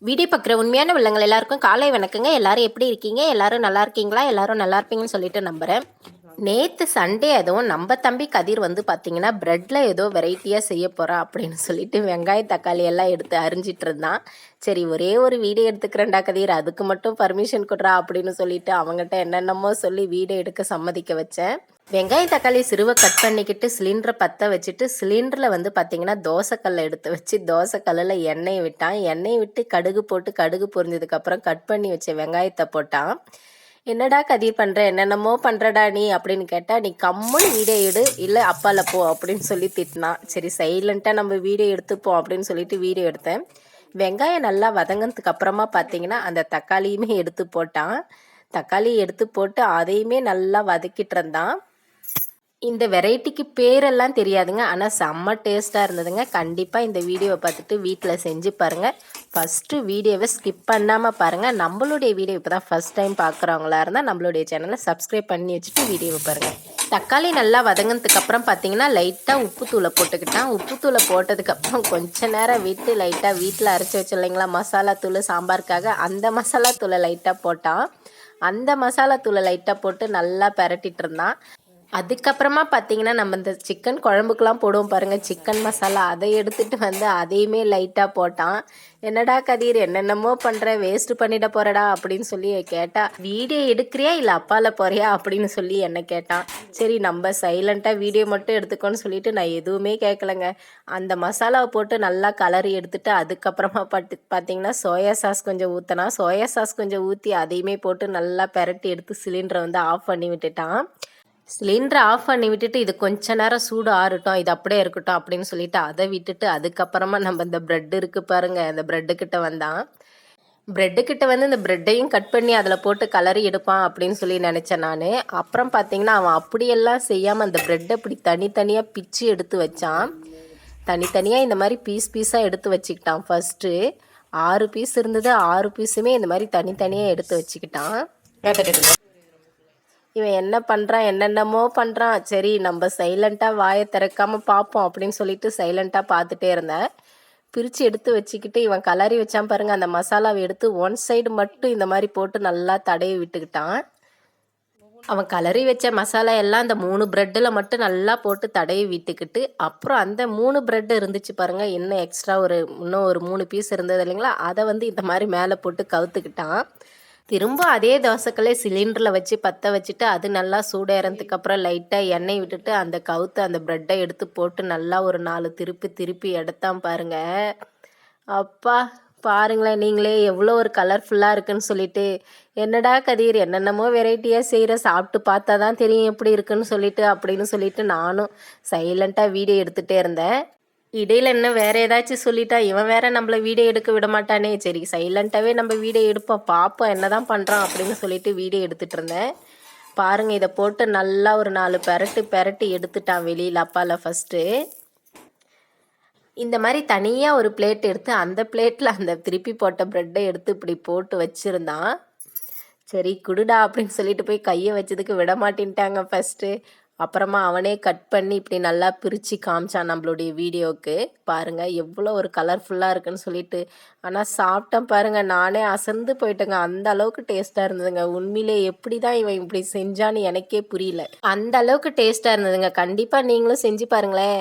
Video பார்க்குற உண்மையான உள்ளங்கள் எல்லாருக்கும் காலை வணக்கங்க. எல்லாரும் எப்படி இருக்கீங்க? எல்லாரும் நல்லா இருக்கீங்களா? எல்லாரும் நல்லா இருப்பீங்கன்னு சொல்லிட்டு நம்புகிறேன். நேற்று சண்டே அதுவும் நம்ம தம்பி கதிர் வந்து பார்த்தீங்கன்னா ப்ரெட்டில் ஏதோ வெரைட்டியாக செய்ய போகிறா அப்படின்னு சொல்லிட்டு வெங்காயம் தக்காளி எல்லாம் எடுத்து அரிஞ்சிட்டு இருந்தான். சரி ஒரே ஒரு வீடியோ எடுத்துக்கிறேன்டா கதிர், அதுக்கு மட்டும் பர்மிஷன் கொடுறா அப்படின்னு சொல்லிட்டு அவங்ககிட்ட என்னென்னமோ சொல்லி வீடியோ எடுக்க சம்மதிக்க வச்சேன். வெங்காயம் தக்காளி சிறுவை கட் பண்ணிக்கிட்டு சிலிண்டரை பற்ற வச்சுட்டு சிலிண்டரில் வந்து பார்த்திங்கன்னா தோசைக்கல்லை எடுத்து வச்சு தோசைக்கல்லில் எண்ணெய் விட்டான். எண்ணெய் விட்டு கடுகு போட்டு கடுகு பொரிஞ்சதுக்கப்புறம் கட் பண்ணி வச்ச வெங்காயத்தை போட்டான். என்னடா கதிர் பண்ணுற, என்னென்னமோ பண்ணுறடா நீ அப்படின்னு கேட்டால், நீ கம்முன்னு வீடியோ எடு இல்லை அப்பால போ அப்படின்னு சொல்லி திட்டினான். சரி சைலண்ட்டாக நம்ம வீடியோ எடுத்துப்போம் அப்படின்னு சொல்லிட்டு வீடியோ எடுத்தேன். வெங்காயம் நல்லா வதங்கினதுக்கு அப்புறமா பார்த்தீங்கன்னா அந்த தக்காளியுமே எடுத்து போட்டான். தக்காளி எடுத்து போட்டு அதையுமே நல்லா வதக்கிட்டு இருந்தான். இந்த வெரைட்டிக்கு பேரெல்லாம் தெரியாதுங்க, ஆனால் செம்ம டேஸ்ட்டாக இருந்ததுங்க. கண்டிப்பாக இந்த வீடியோவை பார்த்துட்டு வீட்டில் செஞ்சு பாருங்கள். ஃபஸ்ட்டு வீடியோவை ஸ்கிப் பண்ணாமல் பாருங்கள். நம்மளுடைய வீடியோ இப்போ தான் ஃபஸ்ட் டைம் பார்க்குறவங்களா இருந்தால் நம்மளுடைய சேனலை சப்ஸ்கிரைப் பண்ணி வச்சுட்டு வீடியோவை பாருங்கள். தக்காளி நல்லா வதங்கினதுக்கப்புறம் பார்த்தீங்கன்னா லைட்டாக உப்புத்தூளை போட்டுக்கிட்டான். உப்புத்தூளை போட்டதுக்கப்புறம் கொஞ்ச நேரம் விட்டு லைட்டாக வீட்டில் அரைச்சி வச்சு இல்லைங்களா மசாலா தூள் சாம்பாருக்காக, அந்த மசாலா தூளை லைட்டாக போட்டான். அந்த மசாலா தூளை லைட்டாக போட்டு நல்லா பெரட்டிட்டு இருந்தான். அதுக்கப்புறமா பார்த்தீங்கன்னா நம்ம இந்த சிக்கன் குழம்புக்கெலாம் போடுவோம் பாருங்கள் சிக்கன் மசாலா, அதை எடுத்துகிட்டு வந்து அதையுமே லைட்டாக போட்டான். என்னடா கதிர் என்னென்னமோ பண்ணுற, வேஸ்ட்டு பண்ணிட போகிறடா அப்படின்னு சொல்லி கேட்டால், வீடியோ எடுக்கிறியா இல்லை அப்பால போகிறியா அப்படின்னு சொல்லி என்னை கேட்டான். சரி நம்ம சைலண்ட்டாக வீடியோ மட்டும் எடுத்துக்கோன்னு சொல்லிட்டு நான் எதுவுமே கேட்கலைங்க. அந்த மசாலாவை போட்டு நல்லா கலரி எடுத்துகிட்டு அதுக்கப்புறமா பார்த்தீங்கன்னா சோயா சாஸ் கொஞ்சம் ஊற்றினா, சோயா சாஸ் கொஞ்சம் ஊற்றி அதையுமே போட்டு நல்லா பெரட்டி எடுத்து சிலிண்டரை வந்து ஆஃப் பண்ணி விட்டுட்டான். சிலிண்டரை ஆஃப் பண்ணி விட்டுட்டு இது கொஞ்ச நேரம் சூடு ஆறட்டும், இது அப்படியே இருக்கட்டும் அப்படின்னு சொல்லிட்டு அதை விட்டுட்டு அதுக்கப்புறமா நம்ம இந்த ப்ரெட் இருக்குது பாருங்கள், அந்த ப்ரெட்டுக்கிட்ட வந்தான். ப்ரெட்டுக்கிட்ட வந்து இந்த ப்ரெட்டையும் கட் பண்ணி அதில் போட்டு கலரி எடுப்பான் அப்படின்னு சொல்லி நினச்சேன் நான். அப்புறம் பார்த்தீங்கன்னா அவன் அப்படியெல்லாம் செய்யாமல் அந்த ப்ரெட்டை இப்படி தனித்தனியாக பிச்சு எடுத்து வச்சான். தனித்தனியாக இந்த மாதிரி பீஸ் பீஸாக எடுத்து வச்சுக்கிட்டான். ஃபஸ்ட்டு 6 பீஸ் இருந்தது, 6 பீஸுமே இந்த மாதிரி தனித்தனியாக எடுத்து வச்சுக்கிட்டான். இவன் என்ன பண்ணுறான், என்னென்னமோ பண்ணுறான். சரி நம்ம சைலண்ட்டாக வாயை திறக்காமல் பார்ப்போம் அப்படின்னு சொல்லிட்டு சைலண்ட்டாக பார்த்துட்டே இருந்தேன். பிரித்து எடுத்து வச்சுக்கிட்டு இவன் கலரி வச்சான் பாருங்கள், அந்த மசாலாவை எடுத்து ஒன் சைடு மட்டும் இந்த மாதிரி போட்டு நல்லா தடவி விட்டுக்கிட்டான். அவன் கலரி வச்ச மசாலா எல்லாம் அந்த 3 ப்ரெட்டில் மட்டும் நல்லா போட்டு தடவி விட்டுக்கிட்டு, அப்புறம் அந்த 3 ப்ரெட் இருந்துச்சு பாருங்கள், இன்னும் எக்ஸ்ட்ரா இன்னும் ஒரு 3 பீஸ் இருந்தது இல்லைங்களா, அதை வந்து இந்த மாதிரி மேலே போட்டு கவுத்துக்கிட்டான். திரும்ப அதே தோசைக்கல்லை சிலிண்டரில் வச்சு பற்ற வச்சுட்டு அது நல்லா சூடேறதுக்கு அப்புறம் லைட்டாக எண்ணெய் விட்டுட்டு அந்த கவுத்து அந்த ப்ரெட்டை எடுத்து போட்டு நல்லா ஒரு 4 திருப்பி திருப்பி எடுத்தான் பாருங்க. அப்பா பாருங்களேன் நீங்களே எவ்வளோ ஒரு கலர்ஃபுல்லாக இருக்குன்னு சொல்லிட்டு. என்னடா கதிர் என்னென்னமோ வெரைட்டியாக செய்கிற, சாப்பிட்டு பார்த்தா தான் தெரியும் எப்படி இருக்குன்னு சொல்லிட்டு அப்படின்னு சொல்லிட்டு நானும் சைலண்ட்டாக வீடியோ எடுத்துகிட்டே இருந்தேன். இடையில என்ன வேற ஏதாச்சும் சொல்லிட்டா இவன் வேற நம்மள வீடியோ எடுக்க விட மாட்டானே, சரி சைலண்ட்டாகவே நம்ம வீடியோ எடுப்போம் பார்ப்போம் என்னதான் பண்ணுறான் அப்படின்னு சொல்லிட்டு வீடியோ எடுத்துகிட்டு இருந்தேன். பாருங்கள் இதை போட்டு நல்லா ஒரு 4 பெரட்டி எடுத்துட்டான் வெளியில் அப்பால ஃபஸ்ட்டு. இந்த மாதிரி தனியாக ஒரு பிளேட் எடுத்து அந்த பிளேட்டில் அந்த திருப்பி போட்ட ப்ரெட்டை எடுத்து இப்படி போட்டு வச்சுருந்தான். சரி குடுடா அப்படின்னு சொல்லிட்டு போய் கையை வச்சதுக்கு விட மாட்டேன்ட்டாங்க ஃபஸ்ட்டு. அப்புறமா அவனே கட் பண்ணி இப்படி நல்லா பிரித்து காமிச்சான் நம்மளுடைய வீடியோவுக்கு. பாருங்கள் எவ்வளோ ஒரு கலர்ஃபுல்லாக இருக்குன்னு சொல்லிட்டு. ஆனால் சாப்பிட்டேன் பாருங்கள், நானே அசந்து போயிட்டேங்க, அந்த அளவுக்கு டேஸ்ட்டாக இருந்ததுங்க. உண்மையிலே எப்படி தான் இவன் இப்படி செஞ்சான்னு எனக்கே புரியல, அந்த அளவுக்கு டேஸ்ட்டாக இருந்ததுங்க. கண்டிப்பாக நீங்களும் செஞ்சு பாருங்களேன்.